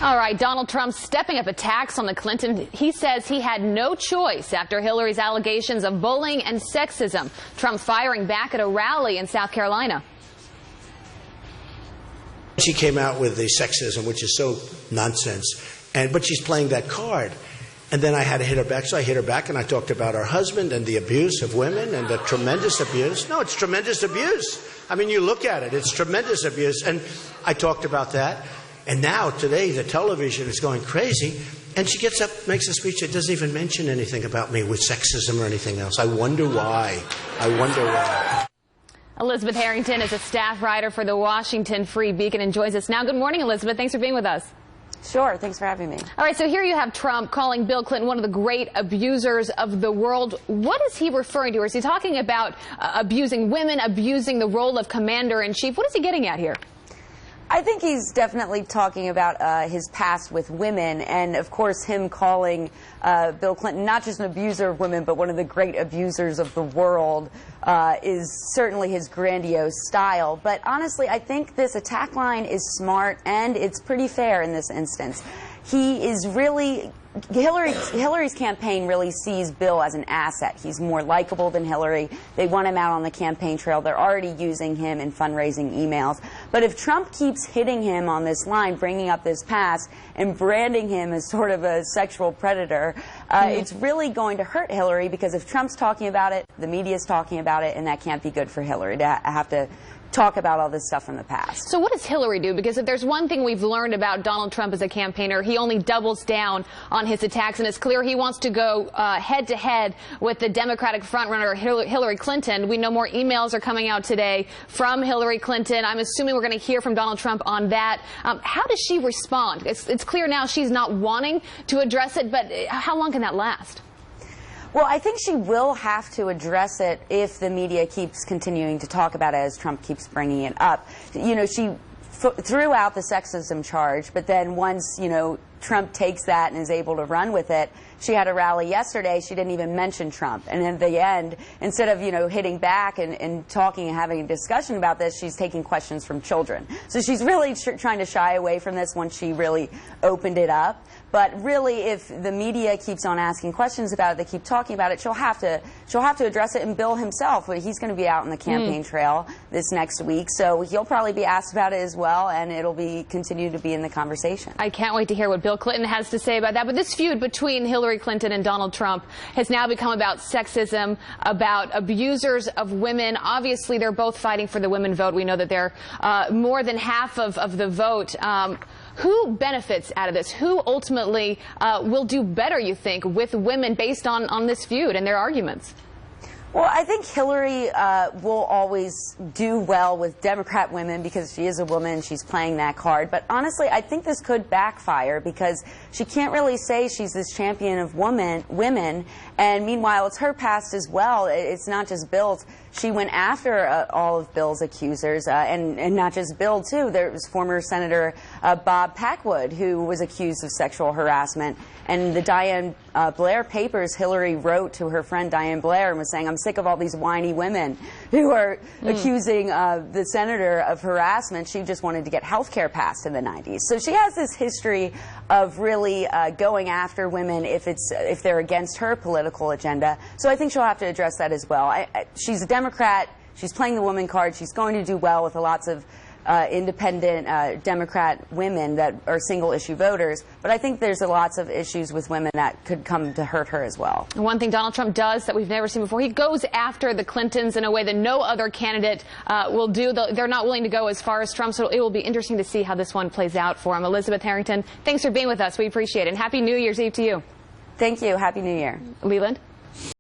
All right, Donald Trump stepping up attacks on the Clintons. He says he had no choice after Hillary's allegations of bullying and sexism. Trump firing back at a rally in South Carolina. She came out with the sexism, which is so nonsense, but she's playing that card. And then I had to hit her back, so I hit her back, and I talked about her husband and the abuse of women and the tremendous abuse. No, it's tremendous abuse. I mean, you look at it, it's tremendous abuse. And I talked about that. And now, today, the television is going crazy, and she gets up, makes a speech that doesn't even mention anything about me with sexism or anything else. I wonder why. I wonder why. Elizabeth Harrington is a staff writer for the Washington Free Beacon and joins us now. Good morning, Elizabeth. Thanks for being with us. Sure. Thanks for having me. All right, so here you have Trump calling Bill Clinton one of the great abusers of the world. What is he referring to? Or is he talking about abusing women, abusing the role of commander-in-chief? What is he getting at here? I think he's definitely talking about his past with women, and of course him calling Bill Clinton not just an abuser of women, but one of the great abusers of the world is certainly his grandiose style. But honestly, I think this attack line is smart, and it's pretty fair in this instance. He is really... Hillary's campaign really sees Bill as an asset. He's more likable than Hillary. They want him out on the campaign trail. They're already using him in fundraising emails. But if Trump keeps hitting him on this line, bringing up this past, and branding him as sort of a sexual predator, it's really going to hurt Hillary, because if Trump's talking about it, the media's talking about it, and that can't be good for Hillary to have to talk about all this stuff from the past. So what does Hillary do? Because if there's one thing we've learned about Donald Trump as a campaigner, he only doubles down on his attacks, and it's clear he wants to go head-to-head with the Democratic frontrunner Hillary Clinton. We know more emails are coming out today from Hillary Clinton. I'm assuming we're going to hear from Donald Trump on that. How does she respond? It's clear now she's not wanting to address it, but how long can that last? Well, I think she will have to address it if the media keeps continuing to talk about it as Trump keeps bringing it up. You know, she threw out the sexism charge, but then once, you know, Trump takes that and is able to run with it, she had a rally yesterday, she didn't even mention Trump. And in the end, instead of, you know, hitting back and talking and having a discussion about this, she's taking questions from children. So she's really trying to shy away from this once she really opened it up. But really, if the media keeps on asking questions about it, they keep talking about it, she'll have to address it. And Bill himself, he's going to be out on the campaign trail this next week, so he'll probably be asked about it as well, and it'll continue to be in the conversation. I can't wait to hear what Bill Clinton has to say about that. But this feud between Hillary Clinton and Donald Trump has now become about sexism, about abusers of women. Obviously, they're both fighting for the women vote. We know that they're more than half of the vote. Who benefits out of this? Who ultimately will do better, you think, with women based on this feud and their arguments? Well, I think Hillary will always do well with Democrat women because she is a woman, she's playing that card. But honestly, I think this could backfire because she can't really say she's this champion of women, and meanwhile, it's her past as well. It's not just Bill's. She went after all of Bill's accusers, and not just Bill, too. There was former Senator Bob Packwood, who was accused of sexual harassment. And the Diane Blair papers, Hillary wrote to her friend Diane Blair and was saying, I'm sick of all these whiny women who are accusing the senator of harassment. She just wanted to get health care passed in the 90s. So she has this history of really going after women if they're against her political agenda. So I think she'll have to address that as well. She's a Democrat. She's playing the woman card. She's going to do well with lots of independent Democrat women that are single-issue voters. But I think there's lots of issues with women that could come to hurt her as well. One thing Donald Trump does that we've never seen before, he goes after the Clintons in a way that no other candidate will do. They're not willing to go as far as Trump, so it will be interesting to see how this one plays out for him. Elizabeth Harrington, thanks for being with us. We appreciate it. And Happy New Year's Eve to you. Thank you. Happy New Year. Leland?